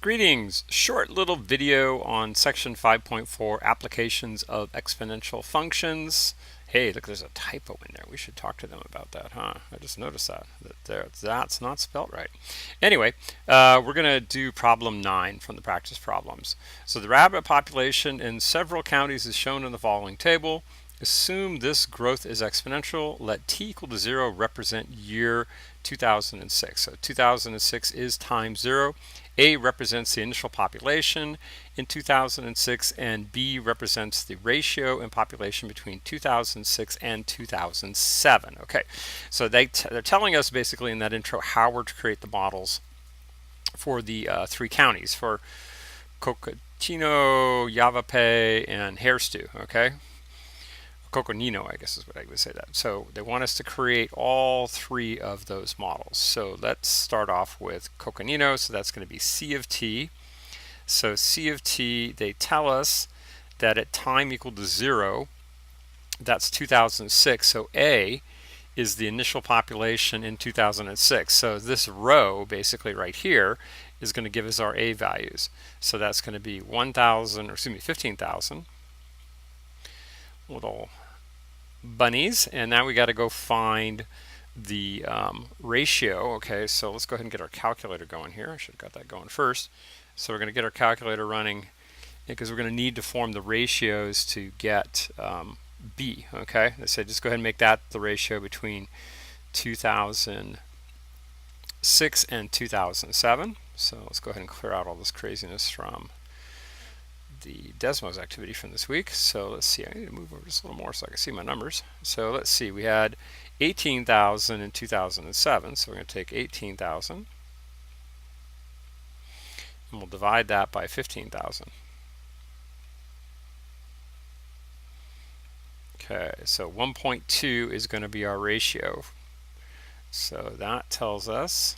Greetings! Short little video on section 5.4 applications of exponential functions. Hey, look, there's a typo in there. We should talk to them about that, huh? I just noticed that's not spelt right. Anyway, we're going to do problem 9 from the practice problems. So the rabbit population in several counties is shown in the following table. Assume this growth is exponential. Let t equal to 0 represent year 2006. So 2006 is time 0. A represents the initial population in 2006, and B represents the ratio in population between 2006 and 2007. Okay, so they're telling us basically in that intro how we're to create the models for the three counties, for Coconino, Yavapai, and Hairstew. Okay, Coconino, I guess is what I would say that. So they want us to create all three of those models. So let's start off with Coconino. So that's going to be C of t. So C of t, they tell us that at time equal to 0, that's 2006. So A is the initial population in 2006. So this row basically right here is going to give us our A values. So that's going to be 15,000 little bunnies, and now we got to go find the ratio. Okay, so let's go ahead and get our calculator going here. I should have got that going first. So we're going to get our calculator running because we're going to need to form the ratios to get B. Okay, I said just go ahead and make that the ratio between 2006 and 2007. So let's go ahead and clear out all this craziness from the Desmos activity from this week. So let's see, I need to move over just a little more so I can see my numbers. So let's see, we had 18,000 in 2007, so we're going to take 18,000 and we'll divide that by 15,000. Okay, so 1.2 is going to be our ratio. So that tells us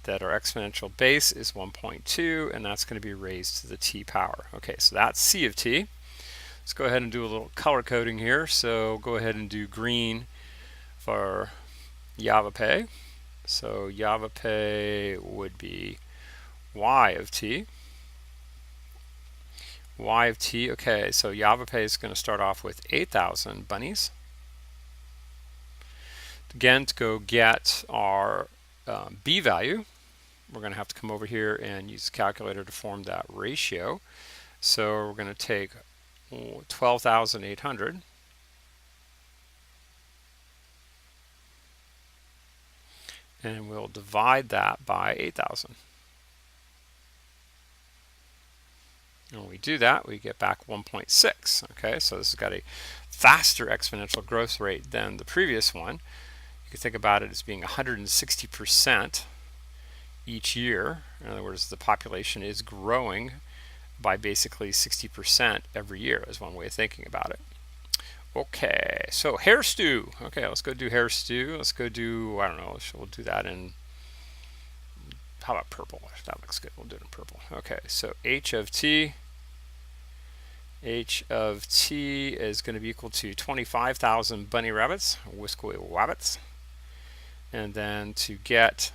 that our exponential base is 1.2, and that's going to be raised to the t power. Okay, so that's C of t. Let's go ahead and do a little color coding here. So go ahead and do green for Yavapai. So Yavapai would be y of t. Y of t, okay, so Yavapai is going to start off with 8,000 bunnies. Again, to go get our B value, we're going to have to come over here and use the calculator to form that ratio. So we're going to take 12,800 and we'll divide that by 8,000. And when we do that, we get back 1.6. Okay, so this has got a faster exponential growth rate than the previous one. You can think about it as being 160% each year. In other words, the population is growing by basically 60% every year is one way of thinking about it. Okay, so Hairstew. Okay, let's go do Hairstew. Let's go do, I don't know, we'll do that in, how about purple? That looks good. We'll do it in purple. Okay, so H of t is going to be equal to 25,000 bunny rabbits, whiskey wabbits. And then to get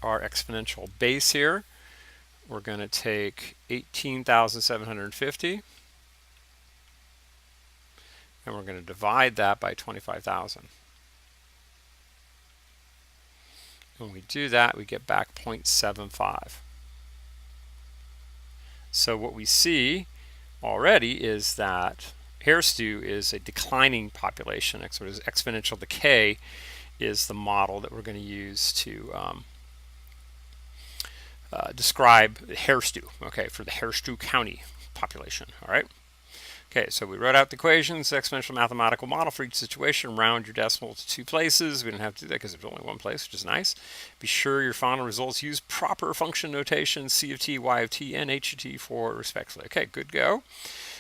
our exponential base here, we're going to take 18,750 and we're going to divide that by 25,000. When we do that, we get back 0.75. So what we see already is that Hairstew is a declining population. So exponential decay is the model that we're going to use to describe Hairstew, okay, for the Hairstew County population. All right. Okay, so we wrote out the equations, the exponential mathematical model for each situation. Round your decimal to 2 places. We didn't have to do that because there's only one place, which is nice. Be sure your final results use proper function notation, C of t, y of t, and h of t for respectively. Okay, good go.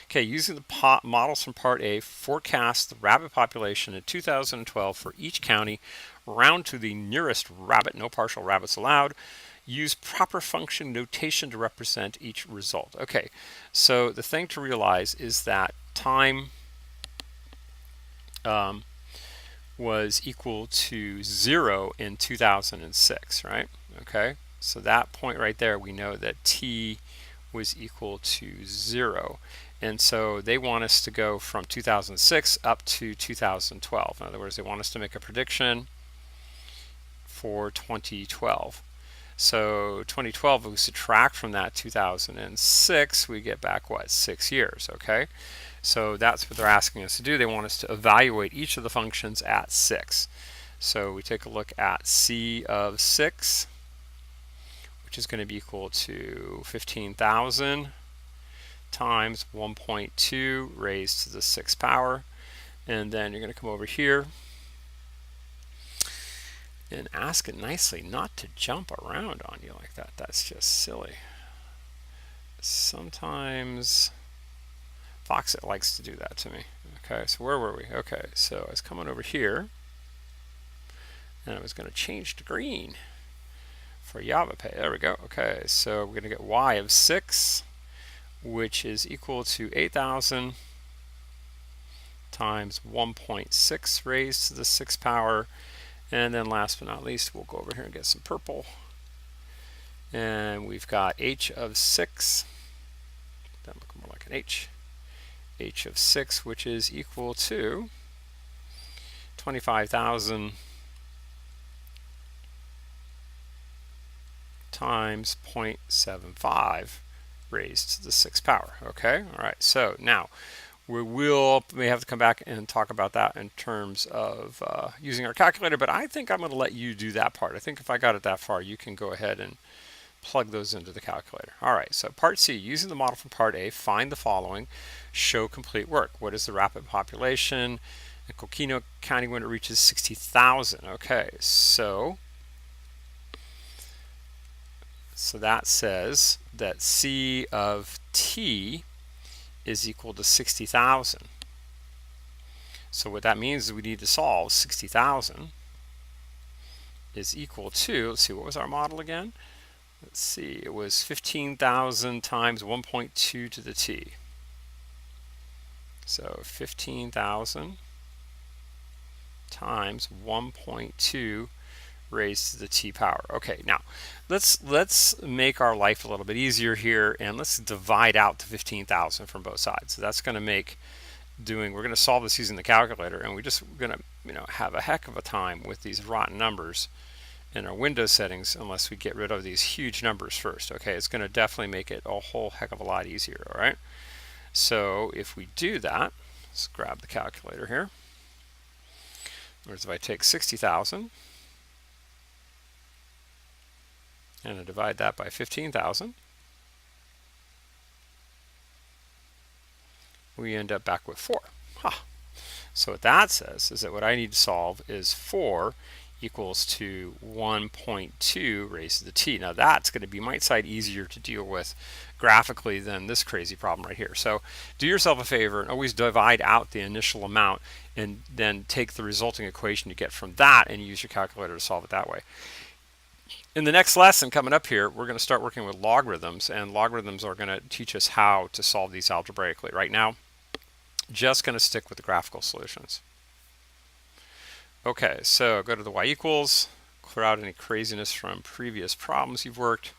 Okay, using the models from Part A, forecast the rabbit population in 2012 for each county. Round to the nearest rabbit, no partial rabbits allowed. Use proper function notation to represent each result. Okay, so the thing to realize is that time was equal to 0 in 2006, right? Okay, So that point right there, we know that t was equal to 0. And so they want us to go from 2006 up to 2012. In other words, they want us to make a prediction for 2012. So 2012, if we subtract from that 2006, we get back what? 6 years, okay? So that's what they're asking us to do. They want us to evaluate each of the functions at 6. So we take a look at c of 6, which is going to be equal to 15,000 times 1.2 raised to the 6th power. And then you're going to come over here and ask it nicely not to jump around on you like that. That's just silly. Sometimes Foxit likes to do that to me. Okay, so where were we? Okay, so I was coming over here, and I was going to change to green for JavaPay. There we go. Okay, so we're going to get y of 6, which is equal to 8,000 times 1.6 raised to the 6th power. And then last but not least, we'll go over here and get some purple. And we've got h of 6. That look more like an h. H of 6, which is equal to 25,000 times 0.75 raised to the 6th power. Okay, all right, so now we may have to come back and talk about that in terms of using our calculator, but I think I'm going to let you do that part. I think if I got it that far, you can go ahead and plug those into the calculator. All right, so part C, using the model from part A, find the following, show complete work. What is the rapid population in Coquino County when it reaches 60,000? Okay, so that says that C of t is equal to 60,000. So what that means is we need to solve 60,000 is equal to, let's see, what was our model again? Let's see, it was 15,000 times 1.2 to the t. So 15,000 times 1.2 raised to the t power. Okay, now let's make our life a little bit easier here, and let's divide out the 15,000 from both sides. So that's going to make we're going to solve this using the calculator, and we're just going to have a heck of a time with these rotten numbers in our Windows settings unless we get rid of these huge numbers first. Okay, it's going to definitely make it a whole heck of a lot easier. All right, so if we do that, let's grab the calculator here. Whereas if I take 60,000 and I divide that by 15,000, we end up back with 4. Huh. So what that says is that what I need to solve is 4 equals to 1.2 raised to the t. Now that's going to be might side easier to deal with graphically than this crazy problem right here. So do yourself a favor and always divide out the initial amount and then take the resulting equation you get from that and use your calculator to solve it that way. In the next lesson coming up here, we're going to start working with logarithms, and logarithms are going to teach us how to solve these algebraically. Right now, just going to stick with the graphical solutions. Okay, so go to the y equals, clear out any craziness from previous problems you've worked.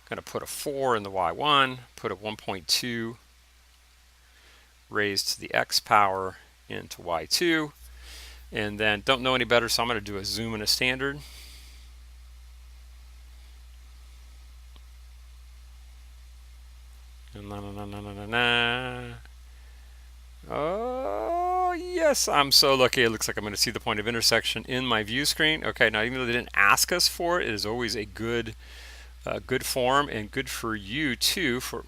I'm going to put a 4 in the y1, put a 1.2 raised to the x power into y2, and then don't know any better, so I'm going to do a zoom and a standard. Oh, yes, I'm so lucky. It looks like I'm going to see the point of intersection in my view screen. Okay, now even though they didn't ask us for it, it is always a good form and good for you too for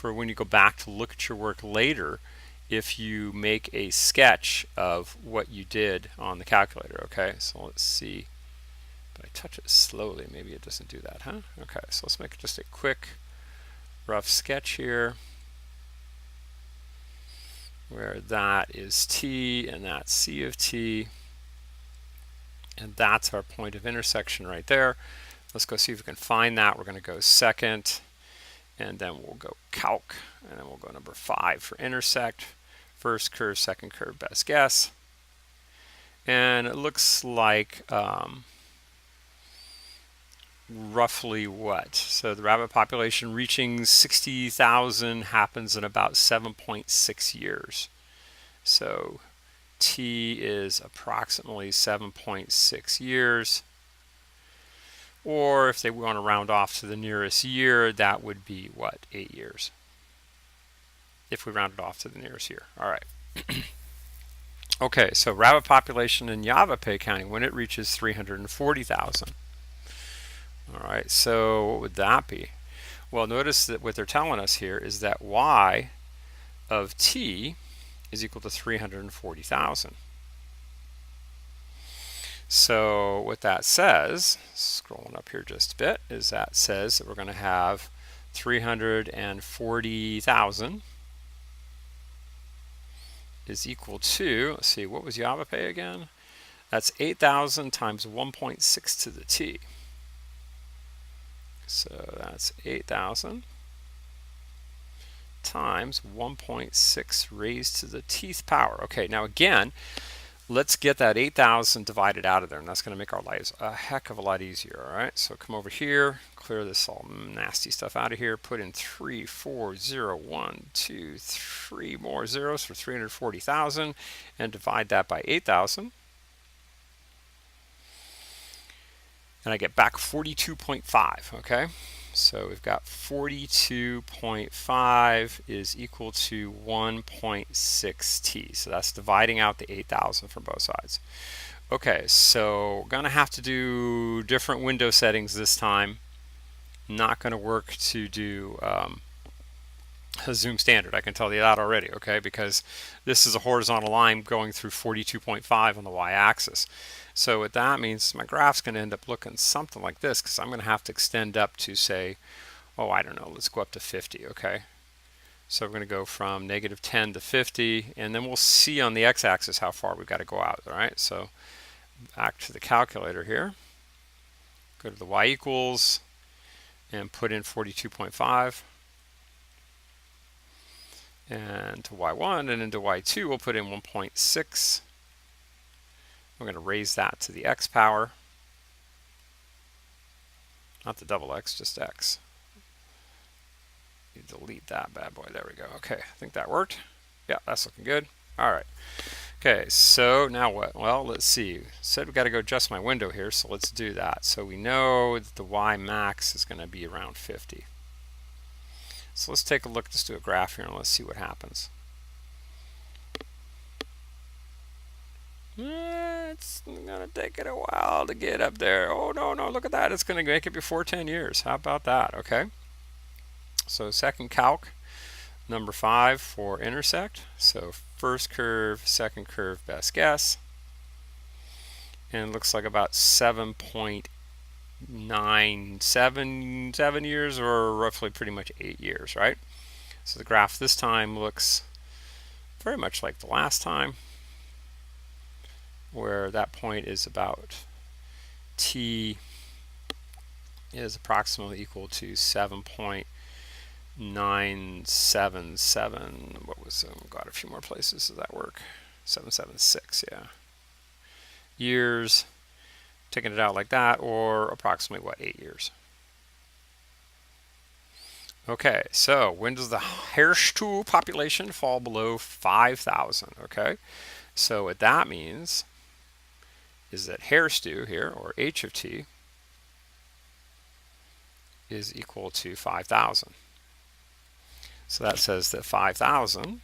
when you go back to look at your work later if you make a sketch of what you did on the calculator. Okay, so let's see. But I touch it slowly, maybe it doesn't do that, huh? Okay, so let's make just a quick rough sketch here where that is t and that's c of t, and that's our point of intersection right there. Let's go see if we can find that. We're going to go second, and then we'll go calc, and then we'll go number 5 for intersect. First curve, second curve, best guess. And it looks like roughly what? So the rabbit population reaching 60,000 happens in about 7.6 years. So T is approximately 7.6 years. Or if they want to round off to the nearest year, that would be what? 8 years. If we round it off to the nearest year. All right. Okay, so rabbit population in Yavapai County when it reaches 340,000. All right, so what would that be? Well, notice that what they're telling us here is that Y of T is equal to 340,000. So what that says, scrolling up here just a bit, is that says that we're going to have 340,000 is equal to, let's see, what was Yavapai again? That's 8,000 times 1.6 to the T. So that's 8,000 times 1.6 raised to the Tth power. Okay, now again, let's get that 8,000 divided out of there, and that's going to make our lives a heck of a lot easier. All right, so come over here, clear this all nasty stuff out of here, put in 3, 4, 0, 1, 2, 3 more zeros for 340,000, and divide that by 8,000. And I get back 42.5, okay? So we've got 42.5 is equal to 1.6 T. So that's dividing out the 8,000 from both sides. Okay, so we're going to have to do different window settings this time. Not going to work to do a zoom standard, I can tell you that already, okay? Because this is a horizontal line going through 42.5 on the y-axis. So what that means is my graph's going to end up looking something like this, because I'm going to have to extend up to, say, oh, I don't know, let's go up to 50, okay? So we're going to go from negative 10 to 50, and then we'll see on the x-axis how far we've got to go out, all right? So back to the calculator here. Go to the y equals, and put in 42.5. And to y1, and into y2, we'll put in 1.6. We're going to raise that to the x power. Not the double x, just x. You delete that bad boy. There we go. Okay, I think that worked. Yeah, that's looking good. All right. Okay, so now what? Well, let's see. Said we've got to go adjust my window here, so let's do that. So we know that the y max is going to be around 50. So let's take a look, let's do a graph here, and let's see what happens. It's going to take it a while to get up there. Oh, no, look at that. It's going to make it before 10 years. How about that? Okay. So second calc, number 5 for intersect. So first curve, second curve, best guess. And it looks like about 7.977 years, or roughly pretty much 8 years, right? So the graph this time looks very much like the last time, where that point is about T is approximately equal to 7.977. What was got a few more places. Does that work? 776, yeah. Years, taking it out like that, or approximately what, 8 years. Okay, so when does the Hare-Stu population fall below 5,000? Okay, so what that means is that Hare-Stu here, or H of T, is equal to 5,000. So that says that 5,000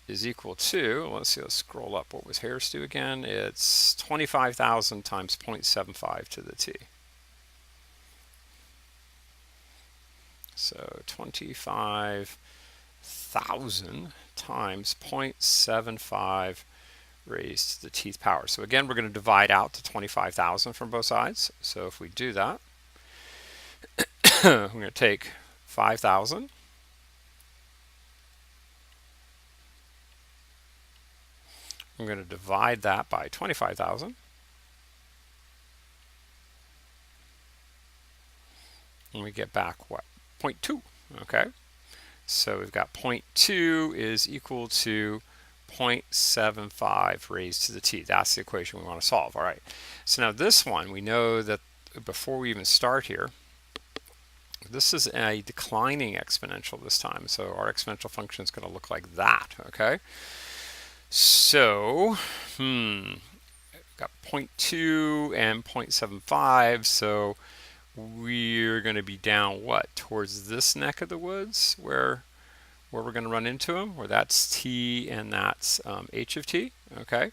is equal to, let's see, let's scroll up. What was Hare-Stu again? It's 25,000 times 0.75 to the T. So 25,000 times 0.75 raised to the Tth power. So again, we're going to divide out to 25,000 from both sides. So if we do that, I'm going to take 5,000. I'm going to divide that by 25,000. And we get back what? 0.2. Okay. So we've got 0.2 is equal to 0.75 raised to the T. That's the equation we want to solve. All right. So now this one, we know that before we even start here, this is a declining exponential this time, so our exponential function is going to look like that, okay? So, got 0.2 and 0.75, so we're going to be down, what, towards this neck of the woods where we're going to run into them, where that's t and that's h of t, okay?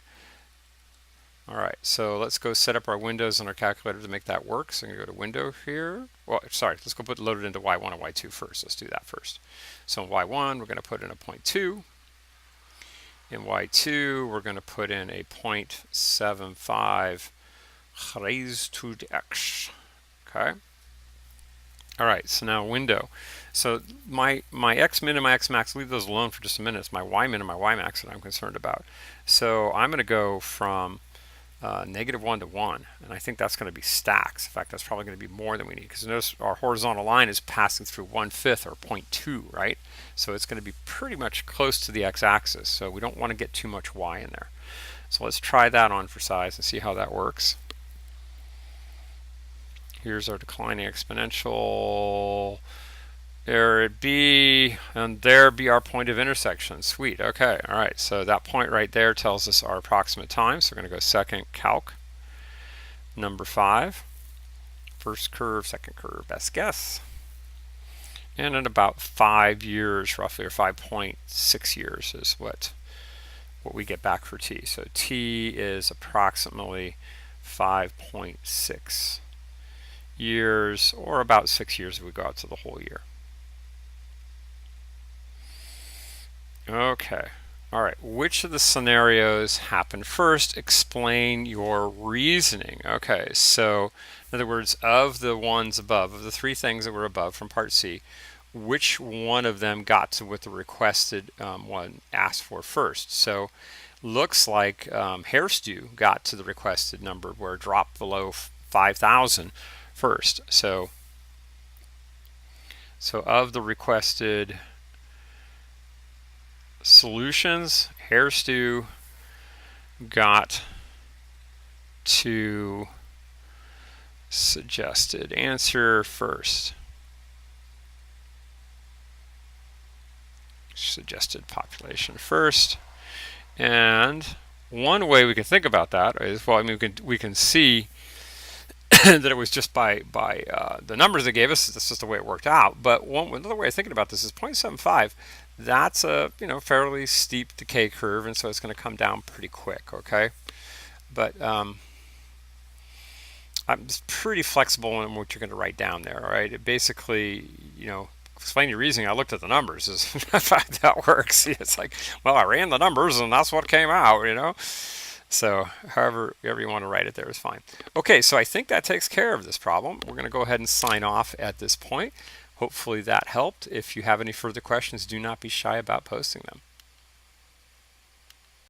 All right, so let's go set up our windows on our calculator to make that work. So I'm going to go to window here. Well, sorry, let's go load it into y1 and y2 first. Let's do that first. So in y1, we're going to put in a 0.2. In y2, we're going to put in a 0.75 raised to the x. Okay. All right, so now window. So my x min and my x max, leave those alone for just a minute. It's my y min and my y max that I'm concerned about. So I'm going to go from -1 to 1, and I think that's going to be stacks. In fact, that's probably going to be more than we need, because notice our horizontal line is passing through 1/5 or 0.2, right? So it's going to be pretty much close to the x-axis, so we don't want to get too much y in there. So let's try that on for size and see how that works. Here's our declining exponential. There it be, and there be our point of intersection. Sweet, okay, all right, so that point right there tells us our approximate time, so we're going to go second calc, number 5, first curve, second curve, best guess, and in about 5 years roughly, or 5.6 years is what we get back for t. So t is approximately 5.6 years, or about 6 years if we go out to the whole year. Okay, all right, which of the scenarios happened first? Explain your reasoning. Okay, so in other words, of the ones above, of the 3 things that were above from part C, which one of them got to what the requested one asked for first? So looks like Hair Stew got to the requested number where it dropped below 5,000 first. So of the requested solutions, Hair Stew got to suggested answer first. Suggested population first. And one way we can think about that is, well, I mean, we can see that it was just by the numbers they gave us. That's just the way it worked out. But another way of thinking about this is 0.75. That's a fairly steep decay curve, and so it's going to come down pretty quick. Okay, but I'm just pretty flexible in what you're going to write down there. All right, it basically, explain your reasoning. I looked at the numbers. Is that works. It's like, well, I ran the numbers and that's what came out. So however you want to write it there is fine. Okay, so I think that takes care of this problem. We're going to go ahead and sign off at this point. Hopefully that helped. If you have any further questions, do not be shy about posting them.